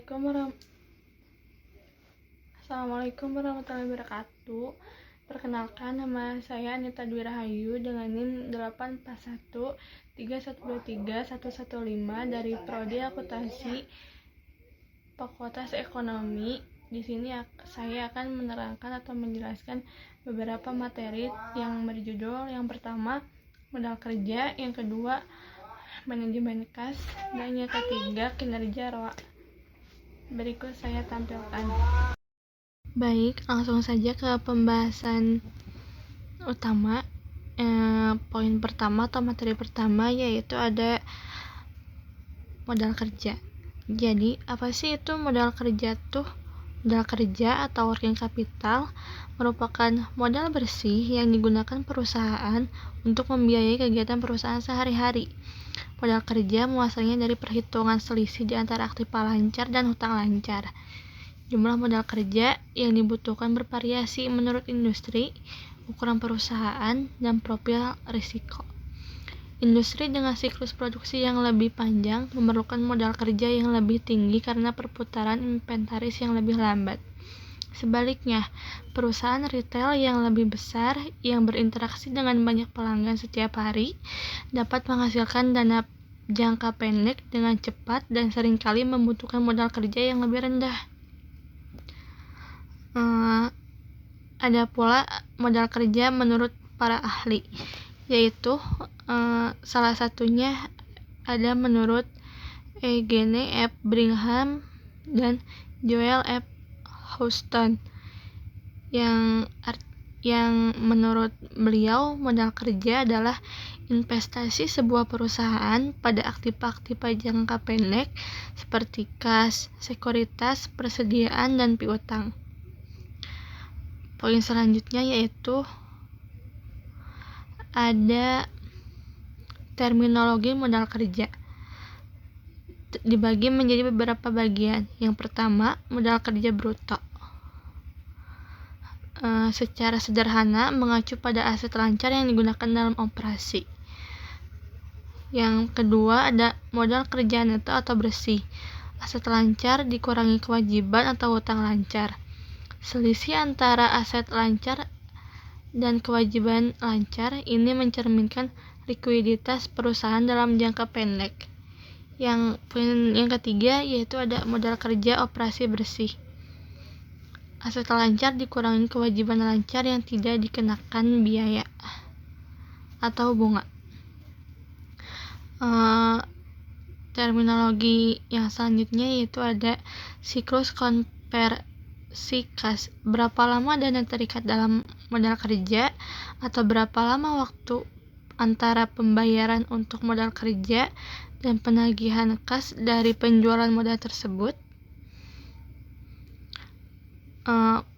Assalamualaikum warahmatullahi wabarakatuh. Perkenalkan, nama saya Anita Dwi Rahayu dengan NIM 84131231115 dari Prodi Akuntansi Fakultas Ekonomi. Di sini saya akan menerangkan atau menjelaskan beberapa materi yang berjudul yang pertama modal kerja, yang kedua manajemen kas, dan yang ketiga kinerja ROA. Berikut saya tampilkan. Baik, langsung saja ke pembahasan utama. Poin pertama atau materi pertama yaitu ada modal kerja. Jadi, apa sih itu modal kerja tuh? Modal kerja atau working capital merupakan modal bersih yang digunakan perusahaan untuk membiayai kegiatan perusahaan sehari-hari. Modal kerja muasalnya dari perhitungan selisih di antara aktiva lancar dan hutang lancar. Jumlah modal kerja yang dibutuhkan bervariasi menurut industri, ukuran perusahaan, dan profil risiko. Industri dengan siklus produksi yang lebih panjang memerlukan modal kerja yang lebih tinggi karena perputaran inventaris yang lebih lambat. Sebaliknya, perusahaan retail yang lebih besar yang berinteraksi dengan banyak pelanggan setiap hari dapat menghasilkan dana jangka pendek dengan cepat dan seringkali membutuhkan modal kerja yang lebih rendah. Ada pula modal kerja menurut para ahli, yaitu salah satunya ada menurut Eugene F. Brigham dan Joel F. Houston yang menurut beliau modal kerja adalah investasi sebuah perusahaan pada aktiva-aktiva jangka pendek seperti kas, sekuritas, persediaan, dan piutang. Poin selanjutnya yaitu ada terminologi modal kerja. Dibagi menjadi beberapa bagian. Yang pertama, modal kerja bruto. Secara sederhana mengacu pada aset lancar yang digunakan dalam operasi. Yang kedua ada modal kerja neto atau bersih. Aset lancar dikurangi kewajiban atau hutang lancar. Selisih antara aset lancar dan kewajiban lancar ini mencerminkan likuiditas perusahaan dalam jangka pendek. Yang ketiga yaitu ada modal kerja operasi bersih. Aset lancar dikurangi kewajiban lancar yang tidak dikenakan biaya atau bunga. Terminologi yang selanjutnya yaitu ada siklus konversi kas. Berapa lama dana terikat dalam modal kerja atau berapa lama waktu antara pembayaran untuk modal kerja dan penagihan kas dari penjualan modal tersebut.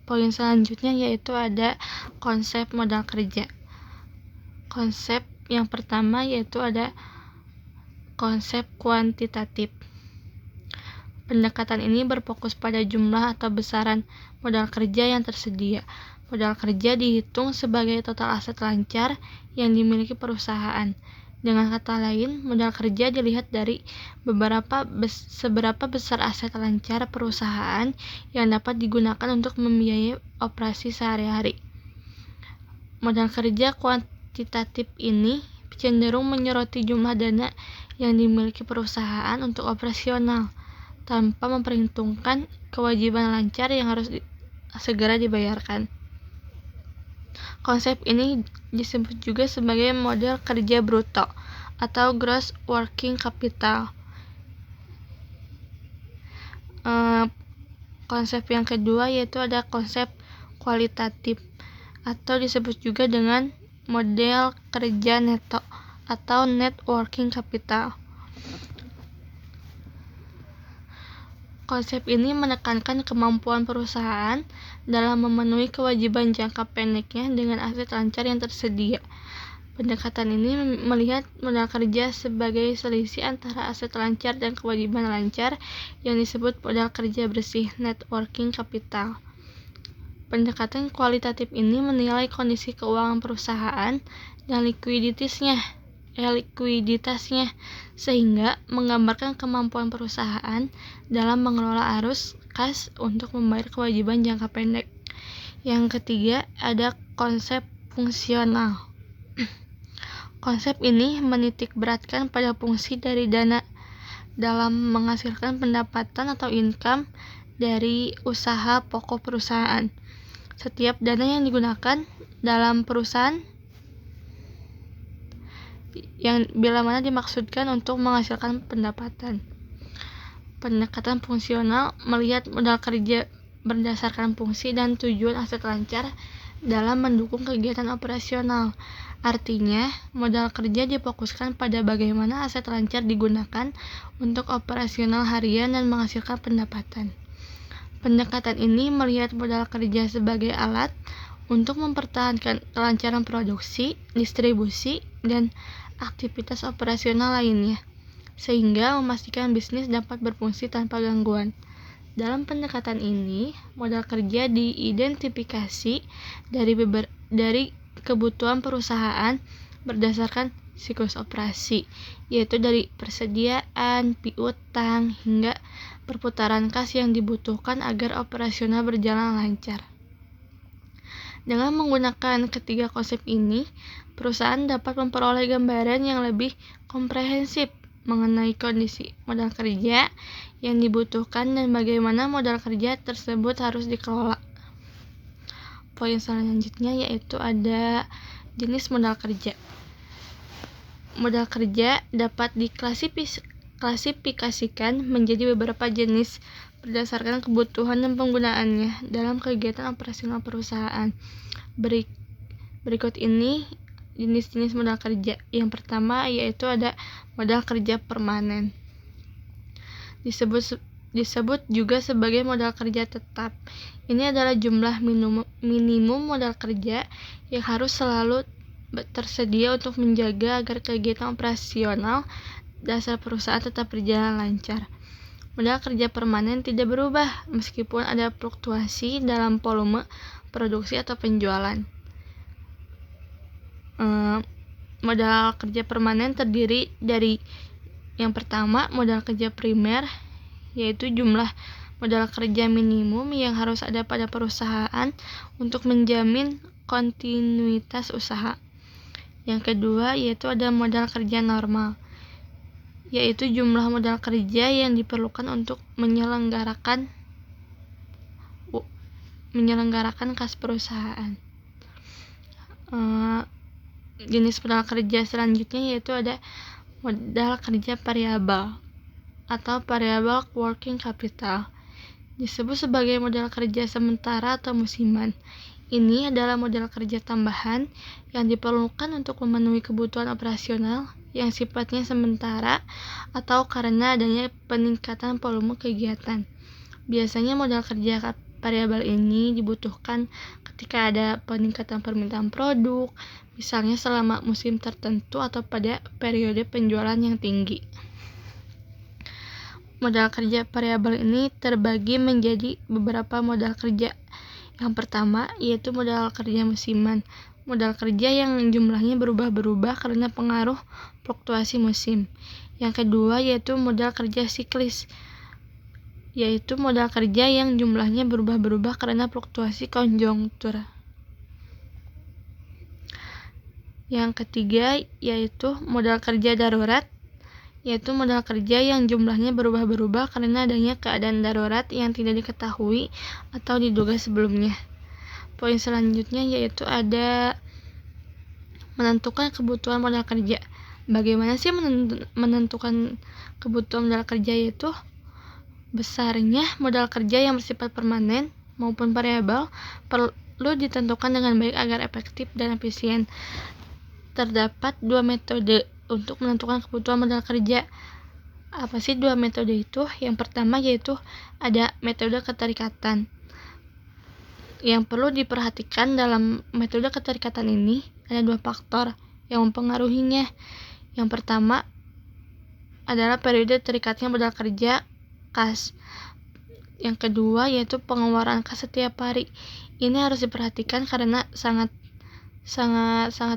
Poin selanjutnya yaitu ada konsep modal kerja. Konsep yang pertama yaitu ada konsep kuantitatif. Pendekatan ini berfokus pada jumlah atau besaran modal kerja yang tersedia. Modal kerja dihitung sebagai total aset lancar yang dimiliki perusahaan. Dengan kata lain, modal kerja dilihat dari seberapa besar aset lancar perusahaan yang dapat digunakan untuk membiayai operasi sehari-hari. Modal kerja kuantitatif ini cenderung menyoroti jumlah dana yang dimiliki perusahaan untuk operasional, tanpa memperhitungkan kewajiban lancar yang harus segera dibayarkan. Konsep ini disebut juga sebagai model kerja bruto atau gross working capital. Konsep yang kedua yaitu ada konsep kualitatif atau disebut juga dengan model kerja neto atau net working capital. Konsep ini menekankan kemampuan perusahaan dalam memenuhi kewajiban jangka pendeknya dengan aset lancar yang tersedia. Pendekatan ini melihat modal kerja sebagai selisih antara aset lancar dan kewajiban lancar yang disebut modal kerja bersih net working capital. Pendekatan kualitatif ini menilai kondisi keuangan perusahaan dan likuiditasnya sehingga menggambarkan kemampuan perusahaan dalam mengelola arus kas untuk membayar kewajiban jangka pendek. Yang ketiga, ada konsep fungsional. Konsep ini menitik beratkan pada fungsi dari dana dalam menghasilkan pendapatan atau income dari usaha pokok perusahaan. Setiap dana yang digunakan dalam perusahaan yang bila mana dimaksudkan untuk menghasilkan pendapatan. Pendekatan fungsional melihat modal kerja berdasarkan fungsi dan tujuan aset lancar dalam mendukung kegiatan operasional. Artinya, modal kerja difokuskan pada bagaimana aset lancar digunakan untuk operasional harian dan menghasilkan pendapatan. Pendekatan ini melihat modal kerja sebagai alat untuk mempertahankan kelancaran produksi, distribusi, dan aktivitas operasional lainnya, sehingga memastikan bisnis dapat berfungsi tanpa gangguan. Dalam pendekatan ini, modal kerja diidentifikasi dari kebutuhan perusahaan berdasarkan siklus operasi, yaitu dari persediaan, piutang, hingga perputaran kas yang dibutuhkan agar operasional berjalan lancar. Dengan menggunakan ketiga konsep ini, perusahaan dapat memperoleh gambaran yang lebih komprehensif mengenai kondisi modal kerja yang dibutuhkan dan bagaimana modal kerja tersebut harus dikelola. Poin selanjutnya yaitu ada jenis modal kerja. Modal kerja dapat diklasifikasikan menjadi beberapa jenis berdasarkan kebutuhan dan penggunaannya dalam kegiatan operasional perusahaan. Berikut ini jenis-jenis modal kerja. Yang pertama yaitu ada modal kerja permanen. Disebut juga sebagai modal kerja tetap. Ini adalah jumlah minimum modal kerja yang harus selalu tersedia untuk menjaga agar kegiatan operasional dasar perusahaan tetap berjalan lancar. Modal kerja permanen tidak berubah meskipun ada fluktuasi dalam volume produksi atau penjualan. Modal kerja permanen terdiri dari yang pertama, modal kerja primer, yaitu jumlah modal kerja minimum yang harus ada pada perusahaan untuk menjamin kontinuitas usaha. Yang kedua, yaitu ada modal kerja normal, yaitu jumlah modal kerja yang diperlukan untuk menyelenggarakan kas perusahaan. Jenis modal kerja selanjutnya yaitu ada modal kerja variabel atau variable working capital. Disebut sebagai modal kerja sementara atau musiman. Ini adalah modal kerja tambahan yang diperlukan untuk memenuhi kebutuhan operasional yang sifatnya sementara atau karena adanya peningkatan volume kegiatan. Biasanya modal kerja variabel ini dibutuhkan ketika ada peningkatan permintaan produk, misalnya selama musim tertentu atau pada periode penjualan yang tinggi. Modal kerja variabel ini terbagi menjadi beberapa modal kerja. Yang pertama yaitu modal kerja musiman. Modal kerja yang jumlahnya berubah-berubah karena pengaruh fluktuasi musim. Yang kedua yaitu modal kerja siklis, yaitu modal kerja yang jumlahnya berubah-berubah karena fluktuasi konjunktur. Yang ketiga yaitu modal kerja darurat, yaitu modal kerja yang jumlahnya berubah-berubah karena adanya keadaan darurat yang tidak diketahui atau diduga sebelumnya. Poin selanjutnya yaitu ada menentukan kebutuhan modal kerja. Bagaimana sih menentukan kebutuhan modal kerja, yaitu besarnya modal kerja yang bersifat permanen maupun variabel perlu ditentukan dengan baik agar efektif dan efisien. Terdapat dua metode untuk menentukan kebutuhan modal kerja. Apa sih dua metode itu? Yang pertama yaitu ada metode keterikatan. Yang perlu diperhatikan dalam metode keterikatan ini ada dua faktor yang mempengaruhinya. Yang pertama adalah periode terikatnya modal kerja kas. Yang kedua yaitu pengeluaran kas setiap hari. Ini harus diperhatikan karena sangat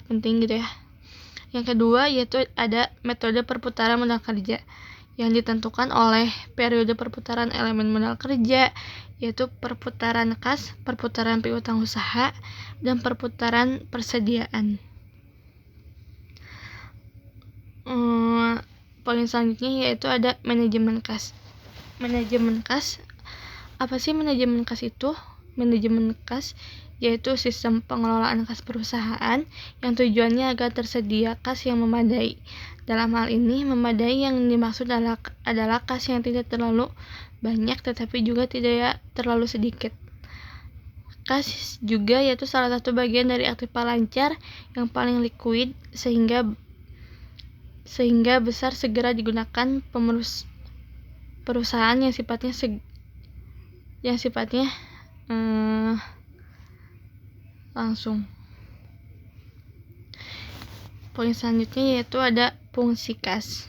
penting gitu ya. Yang kedua yaitu ada metode perputaran modal kerja yang ditentukan oleh periode perputaran elemen modal kerja, yaitu perputaran kas, perputaran piutang usaha, dan perputaran persediaan. Poin selanjutnya yaitu ada manajemen kas. Manajemen kas, apa sih manajemen kas itu? Manajemen kas yaitu sistem pengelolaan kas perusahaan yang tujuannya agar tersedia kas yang memadai. Dalam hal ini, memadai yang dimaksud adalah kas yang tidak terlalu banyak tetapi juga tidak terlalu sedikit. Kas juga yaitu salah satu bagian dari aktiva lancar yang paling likuid sehingga besar segera digunakan perusahaan yang sifatnya langsung. Poin selanjutnya yaitu ada fungsi kas.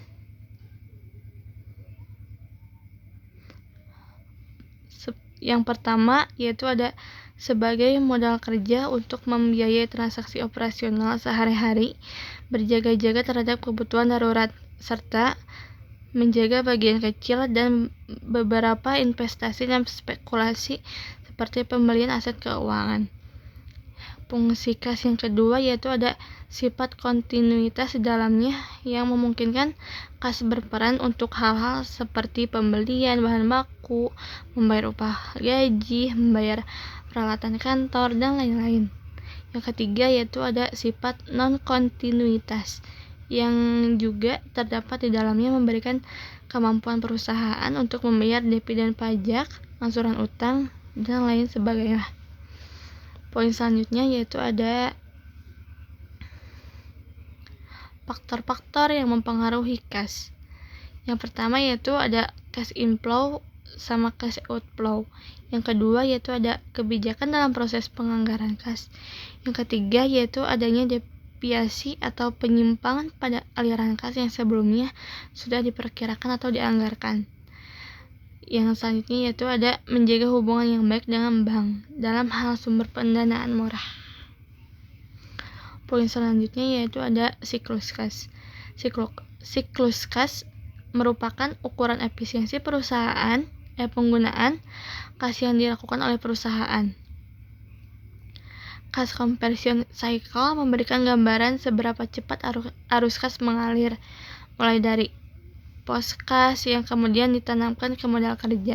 Yang pertama yaitu ada sebagai modal kerja untuk membiayai transaksi operasional sehari-hari, berjaga-jaga terhadap kebutuhan darurat, serta menjaga bagian kecil dan beberapa investasi dan spekulasi seperti pembelian aset keuangan. Fungsi kas yang kedua yaitu ada sifat kontinuitas di dalamnya yang memungkinkan kas berperan untuk hal-hal seperti pembelian bahan baku, membayar upah gaji, membayar peralatan kantor, dan lain-lain. Yang ketiga yaitu ada sifat non-kontinuitas yang juga terdapat di dalamnya memberikan kemampuan perusahaan untuk membayar dividen pajak, angsuran utang, dan lain sebagainya. Poin selanjutnya yaitu ada faktor-faktor yang mempengaruhi kas. Yang pertama yaitu ada cash inflow sama cash outflow. Yang kedua yaitu ada kebijakan dalam proses penganggaran kas. Yang ketiga yaitu adanya deviasi atau penyimpangan pada aliran kas yang sebelumnya sudah diperkirakan atau dianggarkan. Yang selanjutnya yaitu ada menjaga hubungan yang baik dengan bank dalam hal sumber pendanaan murah. Poin selanjutnya yaitu ada siklus kas. Siklus kas merupakan ukuran efisiensi penggunaan kas yang dilakukan oleh perusahaan. Kas conversion cycle memberikan gambaran seberapa cepat arus kas mengalir, mulai dari pos kas yang kemudian ditanamkan ke modal kerja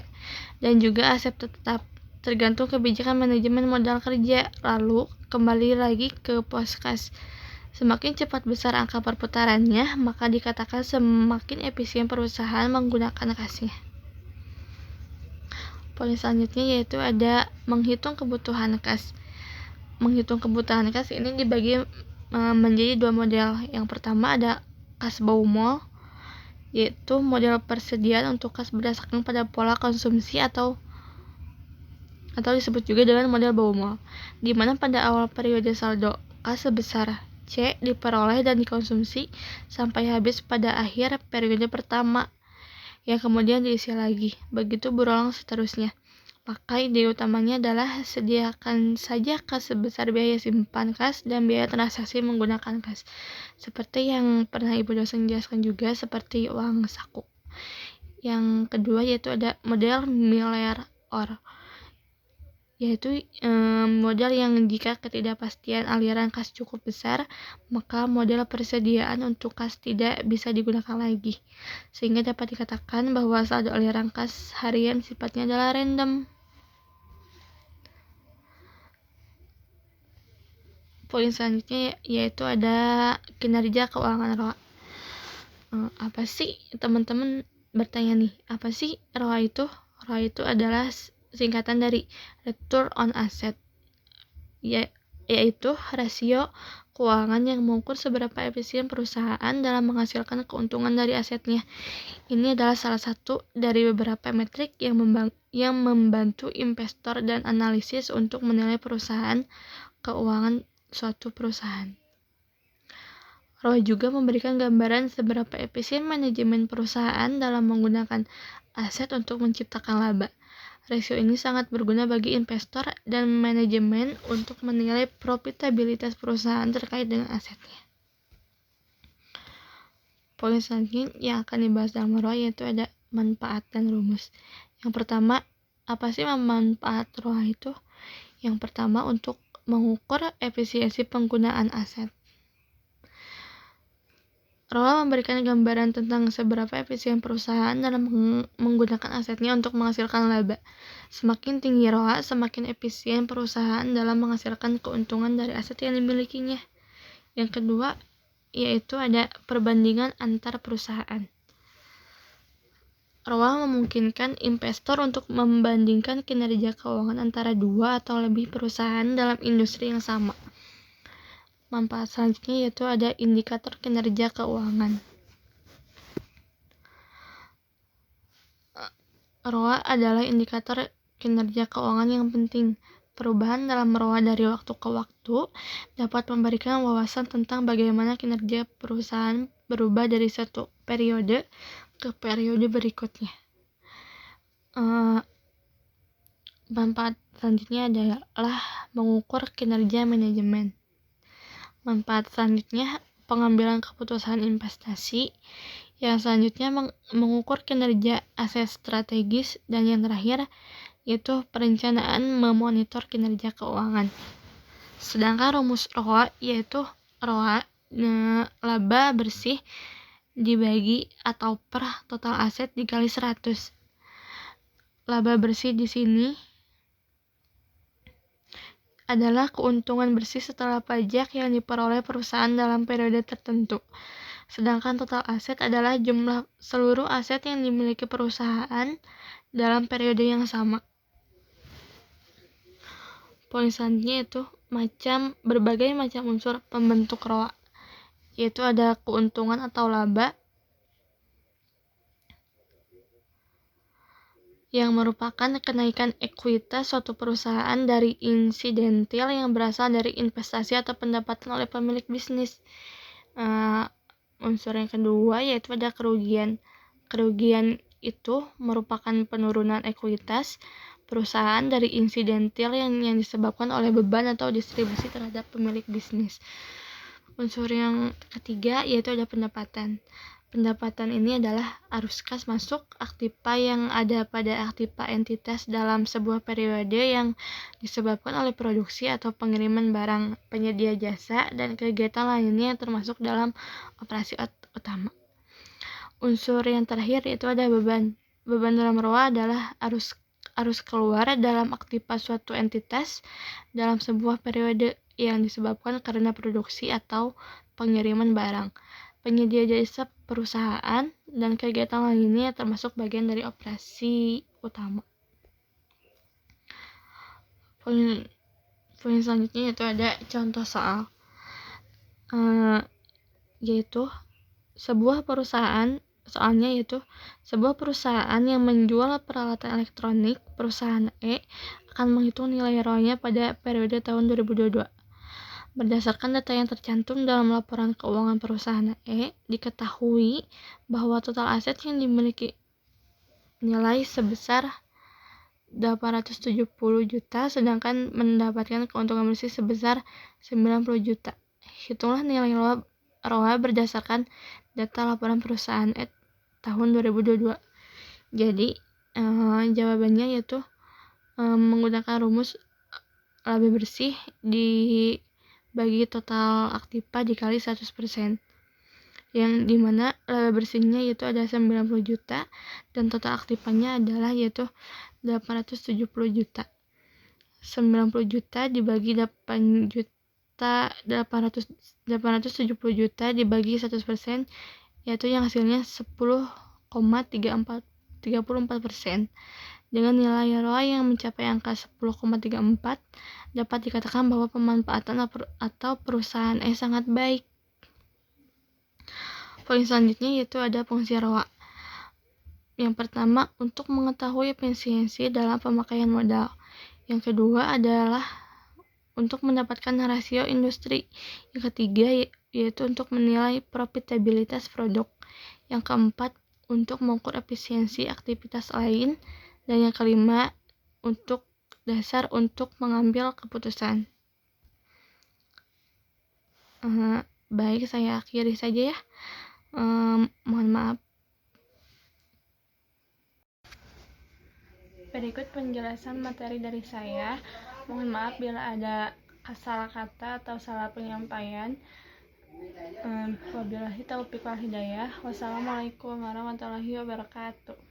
dan juga aset tetap, tergantung kebijakan manajemen modal kerja, lalu kembali lagi ke pos kas. Semakin cepat besar angka perputarannya, maka dikatakan semakin efisien perusahaan menggunakan kasnya. Poin selanjutnya yaitu ada menghitung kebutuhan kas. Menghitung kebutuhan kas ini dibagi menjadi dua model. Yang pertama ada kas Baumol, yaitu model persediaan untuk kas berdasarkan pada pola konsumsi atau disebut juga dengan model Baumol, di mana pada awal periode saldo kas sebesar C diperoleh dan dikonsumsi sampai habis pada akhir periode pertama, yang kemudian diisi lagi, begitu berulang seterusnya. Maka ide utamanya adalah sediakan saja kas sebesar biaya simpan kas dan biaya transaksi menggunakan kas, seperti yang pernah Ibu dosen jelaskan juga, seperti uang saku. Yang kedua yaitu ada model Miller Orr, yaitu model yang jika ketidakpastian aliran kas cukup besar, maka model persediaan untuk kas tidak bisa digunakan lagi, sehingga dapat dikatakan bahwa saldo aliran kas harian sifatnya adalah random. Poin selanjutnya yaitu ada kinerja keuangan ROA. Apa sih, teman-teman bertanya nih, apa sih ROA itu? ROA itu adalah singkatan dari Return on Asset, yaitu rasio keuangan yang mengukur seberapa efisien perusahaan dalam menghasilkan keuntungan dari asetnya. Ini adalah salah satu dari beberapa metrik yang membantu investor dan analisis untuk menilai perusahaan keuangan suatu perusahaan. ROA juga memberikan gambaran seberapa efisien manajemen perusahaan dalam menggunakan aset untuk menciptakan laba. Rasio ini sangat berguna bagi investor dan manajemen untuk menilai profitabilitas perusahaan terkait dengan asetnya. Poin selanjutnya yang akan dibahas dalam ROA yaitu ada manfaat dan rumus. Yang pertama, apa sih manfaat ROA itu? Yang pertama, untuk mengukur efisiensi penggunaan aset. ROA memberikan gambaran tentang seberapa efisien perusahaan dalam menggunakan asetnya untuk menghasilkan laba. Semakin tinggi ROA, semakin efisien perusahaan dalam menghasilkan keuntungan dari aset yang dimilikinya. Yang kedua, yaitu ada perbandingan antar perusahaan. ROA memungkinkan investor untuk membandingkan kinerja keuangan antara dua atau lebih perusahaan dalam industri yang sama. Manfaat selanjutnya yaitu ada indikator kinerja keuangan. ROA adalah indikator kinerja keuangan yang penting. Perubahan dalam ROA dari waktu ke waktu dapat memberikan wawasan tentang bagaimana kinerja perusahaan berubah dari satu periode ke periode berikutnya. Manfaat selanjutnya adalah mengukur kinerja manajemen. Manfaat selanjutnya pengambilan keputusan investasi. Yang selanjutnya mengukur kinerja aset strategis, dan yang terakhir yaitu perencanaan memonitor kinerja keuangan. Sedangkan rumus ROA yaitu ROA laba bersih dibagi atau per total aset dikali 100. Laba bersih di sini adalah keuntungan bersih setelah pajak yang diperoleh perusahaan dalam periode tertentu. Sedangkan total aset adalah jumlah seluruh aset yang dimiliki perusahaan dalam periode yang sama. Poin selanjutnya itu berbagai macam unsur pembentuk ROA, yaitu ada keuntungan atau laba yang merupakan kenaikan ekuitas suatu perusahaan dari insidentil yang berasal dari investasi atau pendapatan oleh pemilik bisnis. Unsur yang kedua yaitu ada kerugian. Kerugian itu merupakan penurunan ekuitas perusahaan dari insidentil yang disebabkan oleh beban atau distribusi terhadap pemilik bisnis. Unsur yang ketiga yaitu ada pendapatan. Pendapatan ini adalah arus kas masuk aktiva yang ada pada aktiva entitas dalam sebuah periode yang disebabkan oleh produksi atau pengiriman barang, penyedia jasa, dan kegiatan lainnya yang termasuk dalam operasi utama. Unsur yang terakhir yaitu ada beban. Beban dalam ROA adalah arus keluar dalam aktiva suatu entitas dalam sebuah periode yang disebabkan karena produksi atau pengiriman barang, penyedia jasa perusahaan, dan kegiatan lainnya termasuk bagian dari operasi utama. Poin selanjutnya yaitu ada contoh soal, yaitu sebuah perusahaan. Soalnya yaitu sebuah perusahaan yang menjual peralatan elektronik, perusahaan E akan menghitung nilai ROA-nya pada periode tahun 2022. Berdasarkan data yang tercantum dalam laporan keuangan perusahaan E, diketahui bahwa total aset yang dimiliki nilai sebesar 870 juta, sedangkan mendapatkan keuntungan bersih sebesar 90 juta. Hitunglah nilai ROA berdasarkan data laporan perusahaan E tahun 2022. Jadi, jawabannya yaitu menggunakan rumus laba bersih dibagi total aktiva dikali 100%, yang dimana laba bersihnya yaitu ada 90 juta dan total aktivanya adalah yaitu 870 juta. 90 juta dibagi 8 juta 870 juta dibagi 100%, yaitu yang hasilnya 10,34%. Dengan nilai ROA yang mencapai angka 10,34, dapat dikatakan bahwa pemanfaatan atau perusahaan sangat baik. Poin selanjutnya yaitu ada fungsi ROA. Yang pertama, untuk mengetahui efisiensi dalam pemakaian modal. Yang kedua adalah untuk mendapatkan rasio industri. Yang ketiga yaitu untuk menilai profitabilitas produk. Yang keempat, untuk mengukur efisiensi aktivitas lain. Dan yang kelima, untuk dasar untuk mengambil keputusan. Baik, saya akhiri saja ya. Mohon maaf. Berikut penjelasan materi dari saya. Mohon maaf bila ada salah kata atau salah penyampaian. Wabillahi taufiq wal hidayah. Wassalamualaikum warahmatullahi wabarakatuh.